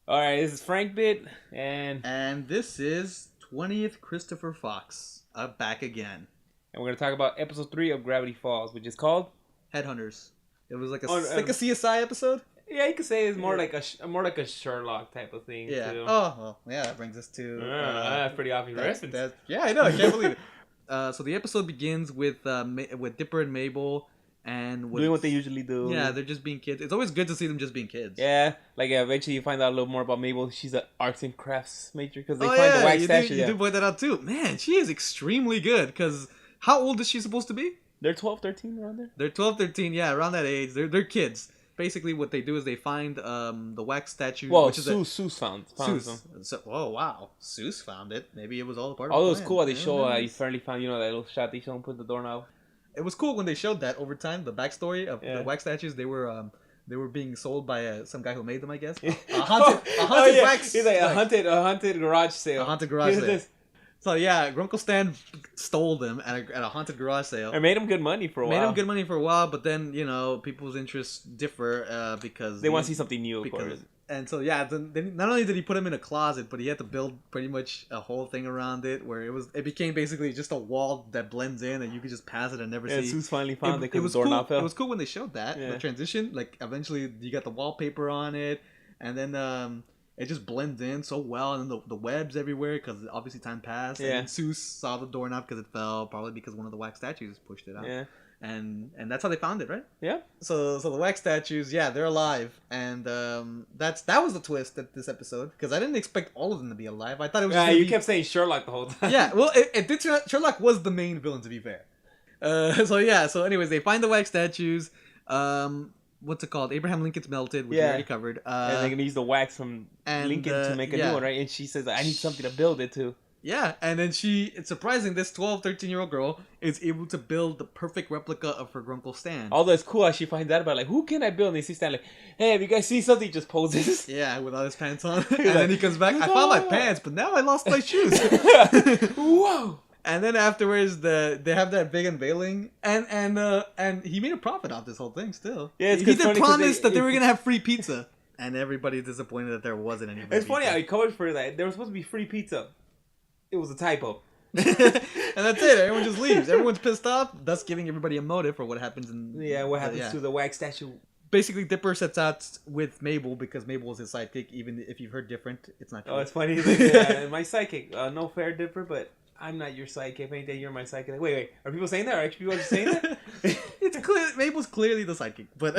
All right, this is Frank Bit, and this is 20th Christopher Fox, back again. we're gonna talk about episode 3 of Gravity Falls, which is called HeadHunters. It was like a Oh, like a CSI episode. Yeah, you could say it's more like a Sherlock type of thing. Yeah. Too. Oh well, yeah. That brings us to That's pretty obvious reference. Yeah, I know. I can't believe it. So the episode begins with Dipper and Mabel and doing what they usually do. Yeah, they're just being kids. It's always good to see them just being kids. Yeah, eventually you find out a little more about Mabel. She's an arts and crafts major because they find the wax statue. You do point that out too. Man, she is extremely good. Because how old is she supposed to be? They're 12, 13 around there. They're 12, 13. Yeah, around that age. They're kids. Basically, what they do is they find the wax statue. Well, which is Seuss found them. So, oh wow, Seuss found it. Maybe it was all a part of. Oh, it was cool. They show you finally found that little shot they showed him put the doorknob. It was cool when they showed that over time. The backstory of the wax statues, they were being sold by some guy who made them, I guess. A haunted wax. He's like a haunted garage sale. A haunted garage sale. So yeah, Grunkle Stan stole them at a haunted garage sale. It made him good money for a while. But then people's interests differ because they want to see something new, of course. And so yeah, then not only did he put him in a closet, but he had to build pretty much a whole thing around it where it became basically just a wall that blends in and you could just pass it and never see. And Seuss finally found it. It was cool. Fell. It was cool when they showed that the transition. Like eventually you got the wallpaper on it, and then it just blends in so well, and then the webs everywhere because obviously time passed. Yeah. And Seuss saw the doorknob because it fell, probably because one of the wax statues pushed it out. Yeah. And that's how they found it, right? Yeah. So the wax statues, yeah, they're alive, and that was the twist at this episode because I didn't expect all of them to be alive. I thought it was. Yeah, you kept saying Sherlock the whole time. Yeah, well, it did. Sherlock was the main villain, to be fair. So anyways, they find the wax statues. What's it called? Abraham Lincoln's melted, which we already covered. And they're gonna use the wax from Lincoln to make a new one, right? And she says, "I need something to build it to." Yeah, and then it's surprising this 12, 13-year-old girl is able to build the perfect replica of her Grunkle Stan. Although it's cool how she finds out about who can I build? And they see Stan hey, have you guys seen something? He just poses. Yeah, without his pants on. And then he comes back, I found my pants, but now I lost my shoes. Whoa. And then afterwards, they have that big unveiling, and he made a profit off this whole thing still. Yeah, he did promise that they were going to have free pizza. And everybody's disappointed that there wasn't any free It's funny pizza. how he covered for that. There was supposed to be free pizza. It was a typo. And that's it. Everyone just leaves. Everyone's pissed off, thus giving everybody a motive for what happens what happens to the wax statue. Basically, Dipper sets out with Mabel because Mabel is his sidekick. Even if you've heard different, it's not true. Oh, it's funny. My sidekick. No fair, Dipper, but I'm not your sidekick. If anything, you're my sidekick. Wait. Are people saying that? Are actually people just saying that? It's clear. Mabel's clearly the sidekick, but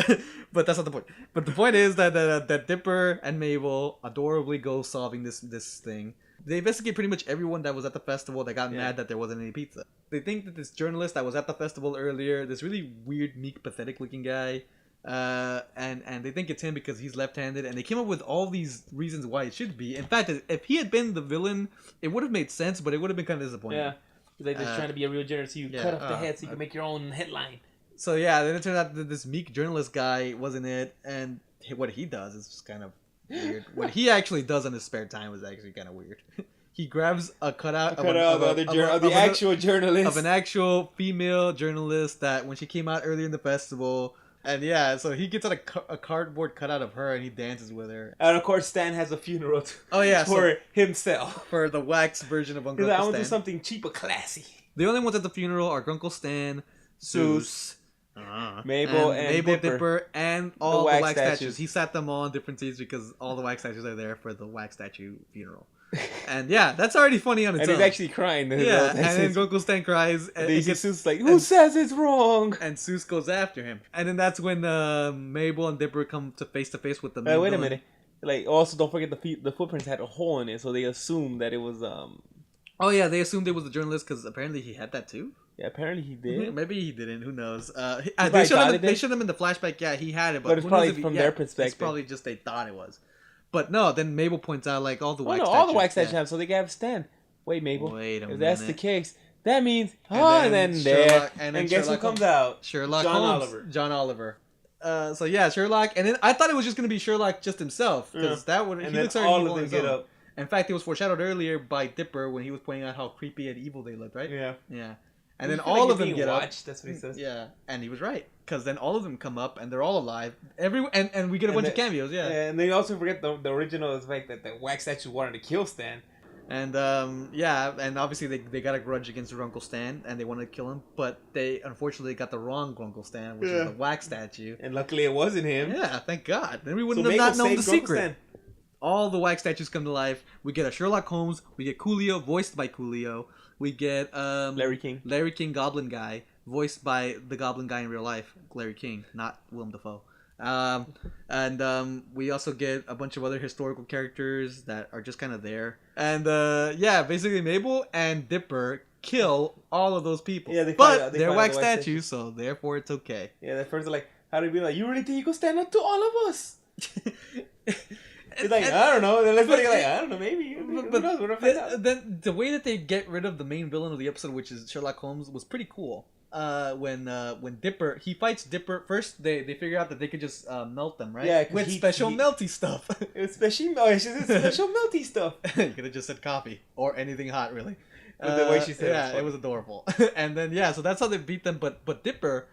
that's not the point. But the point is that Dipper and Mabel adorably go solving this thing. They investigate pretty much everyone that was at the festival that got mad that there wasn't any pizza. They think that this journalist that was at the festival earlier, this really weird, meek, pathetic-looking guy, and they think it's him because he's left-handed, and they came up with all these reasons why it should be. In fact, if he had been the villain, it would have made sense, but it would have been kind of disappointing. Yeah, they're just trying to be a real journalist. So you cut off the head so you can make your own headline. So yeah, then it turned out that this meek journalist guy wasn't it, and what he does is just kind of weird. What he actually does in his spare time is actually kind of weird. He grabs a cutout of the actual journalist, of an actual female journalist that when she came out earlier in the festival, and so he gets out a cardboard cutout of her and he dances with her. And of course, Stan has a funeral for himself, for the wax version of Uncle Stan. I want to do something cheap but classy. The only ones at the funeral are Grunkle Stan, Seuss. Mabel, Dipper, and all the wax statues. He sat them all in different seats because all the wax statues are there for the wax statue funeral. And that's already funny on its own. And he's actually crying. And then Grunkle Stan cries. And Seuss like, who says it's wrong? And Seuss goes after him. And then that's when Mabel and Dipper come to face with the main wait a villain. minute. Also, don't forget the footprints had a hole in it, so they assumed that it was Oh yeah, they assumed it was the journalist because apparently he had that too. Yeah, apparently he did. Maybe he didn't. Who knows? They showed him in the flashback. Yeah, he had it, but it's probably from their perspective. It's probably just they thought it was. But no, then Mabel points out all the wax statues. All the wax statues have, so they can have Stan. Wait, Mabel. Wait a minute. If that's the case, that means and then guess who comes out? Sherlock John Holmes. Oliver. John Oliver. So yeah, Sherlock, and then I thought it was just gonna be Sherlock just himself because that would he looks like all of them get up. In fact, it was foreshadowed earlier by Dipper when he was pointing out how creepy and evil they looked, right? Yeah. And then all of them get up. That's what he says. Yeah, and he was right. because then all of them come up and they're all alive. And we get a bunch of cameos. Yeah. And then you also forget the original is like that the wax statue wanted to kill Stan. And and obviously they got a grudge against their Uncle Stan, and they wanted to kill him, but they unfortunately got the wrong Uncle Stan, which is the wax statue. And luckily it wasn't him. Yeah, thank God. Then we wouldn't have not known the secret. Stan. All the wax statues come to life. We get a Sherlock Holmes. We get Coolio, voiced by Coolio. We get Larry King, Goblin Guy, voiced by the Goblin Guy in real life, Larry King, not Willem Dafoe. We also get a bunch of other historical characters that are just kind of there. And basically Mabel and Dipper kill all of those people. Yeah, they're wax statues, so therefore it's okay. Yeah, the first like, how do you be like, you really think you can stand up to all of us? It's like, I don't know. Then let's like, I don't know, maybe. Then the way that they get rid of the main villain of the episode, which is Sherlock Holmes, was pretty cool. When Dipper, he fights Dipper first, they figure out that they could just melt them, right? Yeah, with special melty stuff. It was special melty stuff. You could have just said coffee or anything hot, really. With the way she said it was adorable. And then so that's how they beat them. But Dipper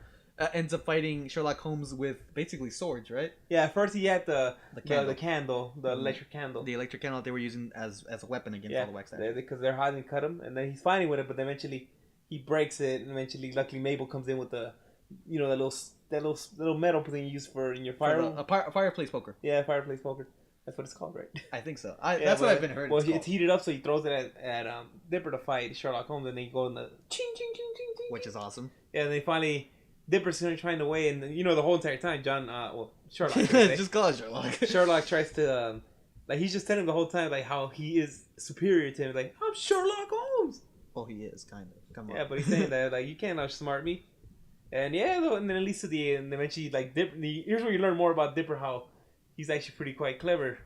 ends up fighting Sherlock Holmes with basically swords, right? Yeah, at first he had the electric candle the electric candle that they were using as a weapon against all the wax statues. Because they're hiding, cut him, and then he's fighting with it, but then eventually he breaks it, and eventually, luckily, Mabel comes in with the, that little metal thing you use in your fire. A fireplace poker. Yeah, fireplace poker. That's what it's called, right? I think so. That's what I've been heard. Well, it's heated up, so he throws it at Dipper to fight Sherlock Holmes, and they go in the ching ching ching ching ching, which is awesome. Yeah, and they finally Dipper's trying to weigh, and the whole entire time, Sherlock. Just call it Sherlock. Sherlock tries to he's just telling him the whole time how he is superior to him. Like, I'm Sherlock Holmes. Well, he is kind of. Come on. Yeah, but he's saying that you can't outsmart me. And and then it leads to the end. And eventually, here's where you learn more about Dipper, how he's actually pretty quite clever.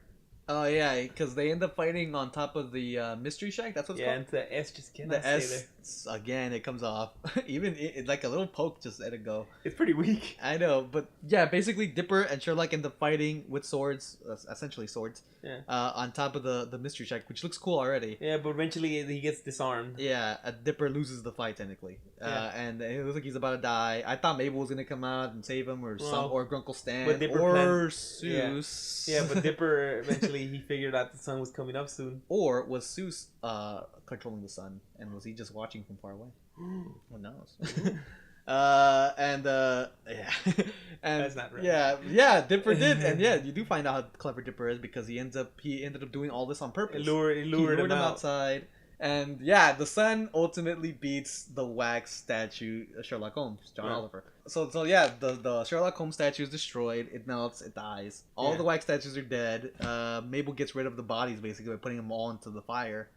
Oh yeah, because they end up fighting on top of the mystery shack. That's what's called. Yeah, and the S just cannot stay there. Again, it comes off. Even like a little poke just let it go. It's pretty weak. I know, but yeah, basically Dipper and Sherlock end up fighting with swords, essentially swords. Yeah. On top of the mystery shack, which looks cool already. Yeah, but eventually he gets disarmed. Yeah, Dipper loses the fight technically. And it looks like he's about to die. I thought Mabel was gonna come out and save him, or Grunkle Stan, or Seuss. Yeah, but Dipper eventually he figured out the sun was coming up soon. Or was Seuss controlling the sun, and was he just watching from far away? Who knows? And that's not right. Yeah, Dipper did, and you do find out how clever Dipper is because he ended up doing all this on purpose. He lured him outside, and the sun ultimately beats the wax statue Sherlock Holmes, John Oliver. So the Sherlock Holmes statue is destroyed. It melts. It dies. All the wax statues are dead. Mabel gets rid of the bodies basically by putting them all into the fire.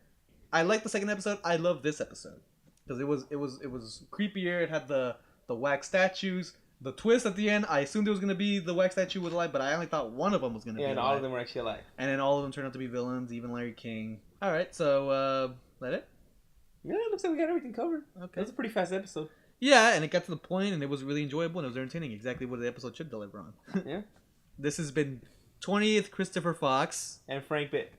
I like the second episode. I love this episode because it was creepier. It had the wax statues. The twist at the end, I assumed it was going to be the wax statue was alive, but I only thought one of them was going to be alive. Yeah, and all of them were actually alive. And then all of them turned out to be villains, even Larry King. All right, so that it? Yeah, it looks like we got everything covered. Okay. It was a pretty fast episode. Yeah, and it got to the point, and it was really enjoyable, and it was entertaining. Exactly what the episode should deliver on. Yeah. This has been 20th Christopher Fox. And Frank Bitt.